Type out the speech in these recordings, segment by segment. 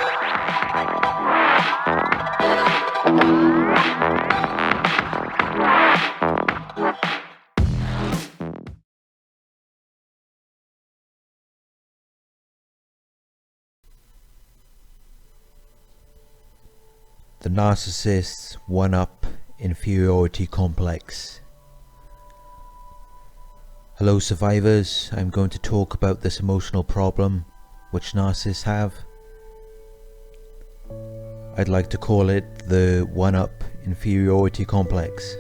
The narcissist's one-up inferiority complex. Hello survivors, I'm going to talk about this emotional problem which narcissists have. I'd like to call it the one-up inferiority complex.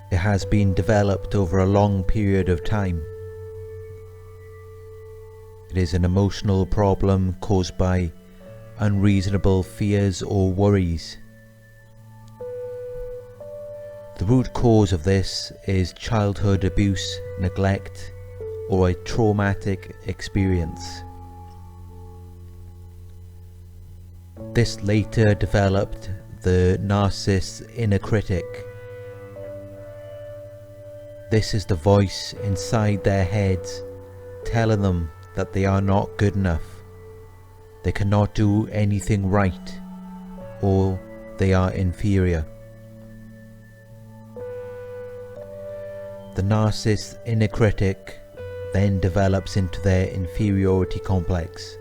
It has been developed over a long period of time. It is an emotional problem caused by unreasonable fears or worries. The root cause of this is childhood abuse, neglect, or a traumatic experience. This later developed the narcissist's inner critic. This is the voice inside their heads telling them that they are not good enough. They cannot do anything right, or they are inferior. The narcissist's inner critic then develops into their inferiority complex.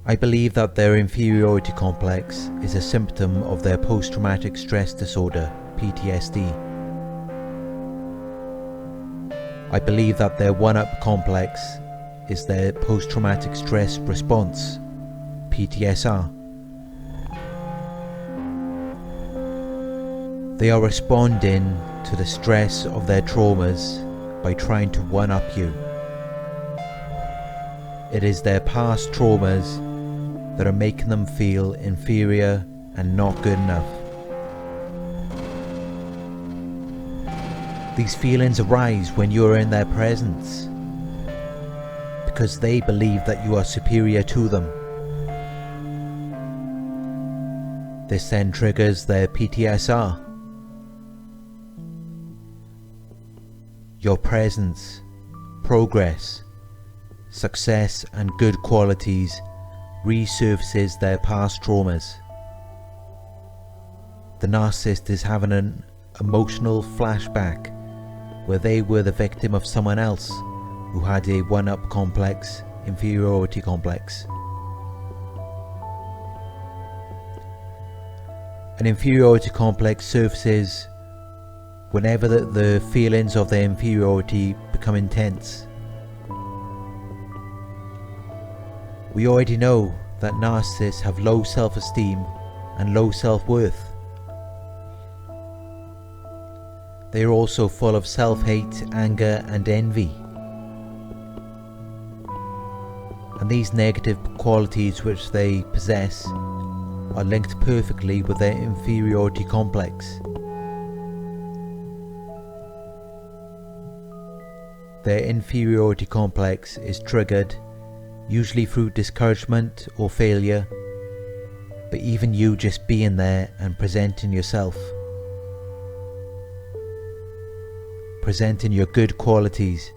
I believe that their inferiority complex is a symptom of their post-traumatic stress disorder, PTSD. I believe that their one-up complex is their post-traumatic stress response, PTSR. They are responding to the stress of their traumas by trying to one-up you. It is their past traumas that are making them feel inferior and not good enough. These feelings arise when you are in their presence, because they believe that you are superior to them. This then triggers their PTSR. Your presence, progress, success and good qualities resurfaces their past traumas. The narcissist is having an emotional flashback where they were the victim of someone else who had a one-up complex, inferiority complex. An inferiority complex surfaces whenever the feelings of their inferiority become intense. We already know that narcissists have low self-esteem and low self-worth. They are also full of self-hate, anger and envy. And these negative qualities which they possess are linked perfectly with their inferiority complex. Their inferiority complex is triggered, usually through discouragement or failure, but even you just being there and presenting yourself, presenting your good qualities,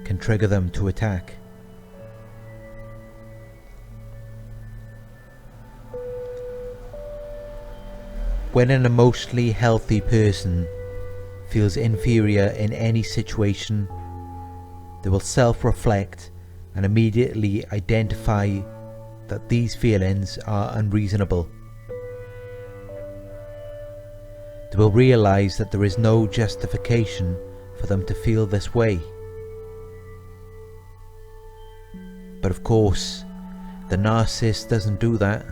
can trigger them to attack. When an emotionally healthy person feels inferior in any situation, they will self-reflect and immediately identify that these feelings are unreasonable. They will realize that there is no justification for them to feel this way. But of course, the narcissist doesn't do that.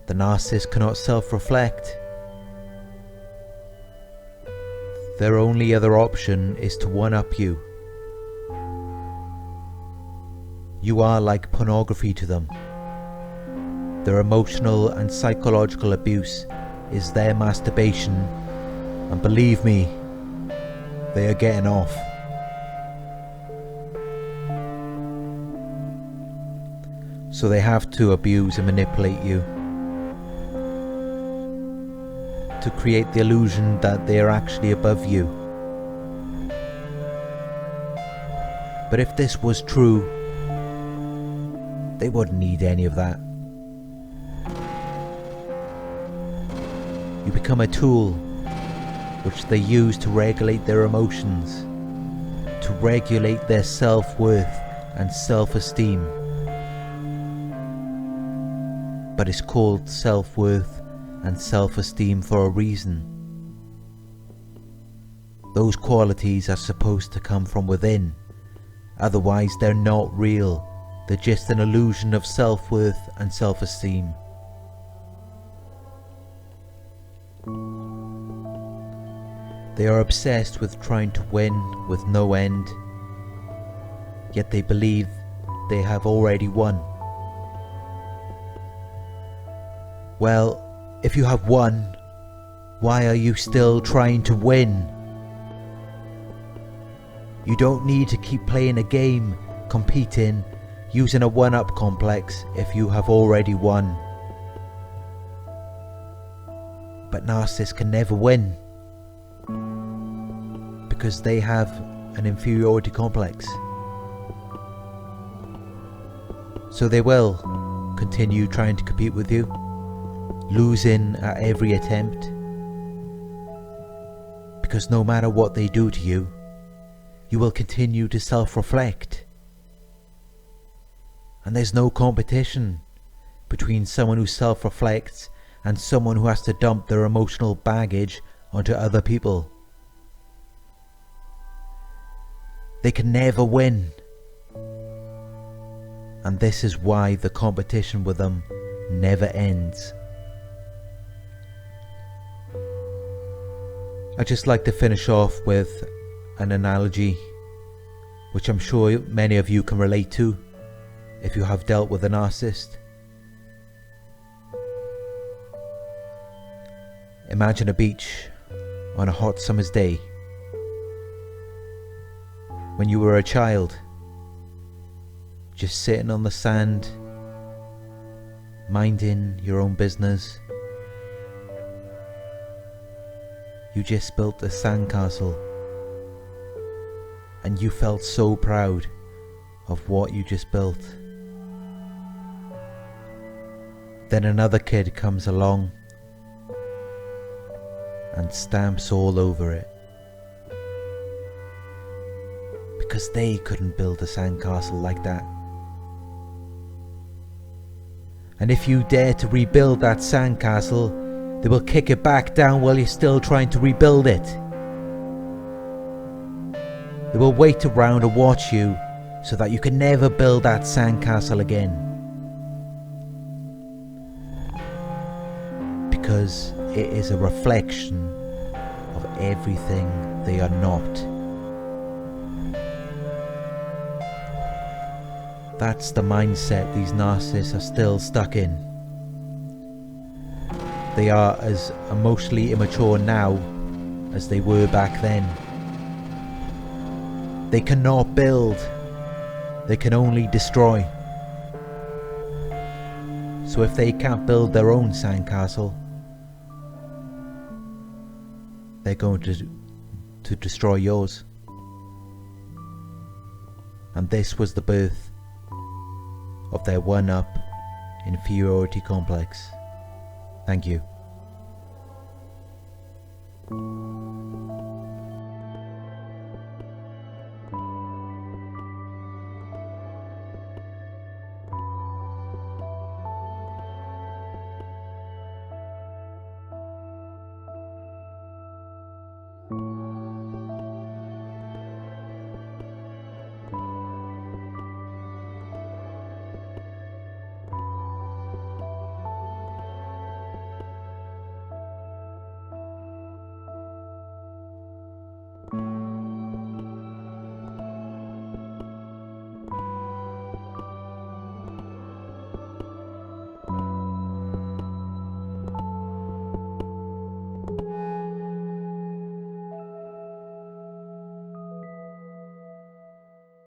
The narcissist cannot self-reflect. Their only other option is to one-up you. You are like pornography to them. Their emotional and psychological abuse is their masturbation, and believe me, they are getting off. So they have to abuse and manipulate you to create the illusion that they are actually above you. But if this was true, they wouldn't need any of that. You become a tool which they use to regulate their emotions, to regulate their self-worth and self-esteem. But it's called self-worth and self-esteem for a reason. Those qualities are supposed to come from within, otherwise they're not real. They're just an illusion of self-worth and self-esteem. They are obsessed with trying to win with no end, yet they believe they have already won. Well, if you have won, why are you still trying to win? You don't need to keep playing a game, competing, using a one-up complex if you have already won. But narcissists can never win, because they have an inferiority complex. So they will continue trying to compete with you, losing at every attempt, because no matter what they do to you, you will continue to self-reflect. And there's no competition between someone who self-reflects and someone who has to dump their emotional baggage onto other people. They can never win. And this is why the competition with them never ends. I'd just like to finish off with an analogy which I'm sure many of you can relate to if you have dealt with a narcissist. Imagine a beach on a hot summer's day. When you were a child, just sitting on the sand, minding your own business. You just built a sandcastle, and you felt so proud of what you just built. Then another kid comes along and stamps all over it, because they couldn't build a sandcastle like that. And if you dare to rebuild that sandcastle, they will kick it back down while you're still trying to rebuild it. They will wait around and watch you so that you can never build that sandcastle again. Because it is a reflection of everything they are not. That's the mindset these narcissists are still stuck in. They are as emotionally immature now as they were back then. They cannot build, they can only destroy. So if they can't build their own sandcastle, they're going to destroy yours. And this was the birth of their one-up inferiority complex. Thank you.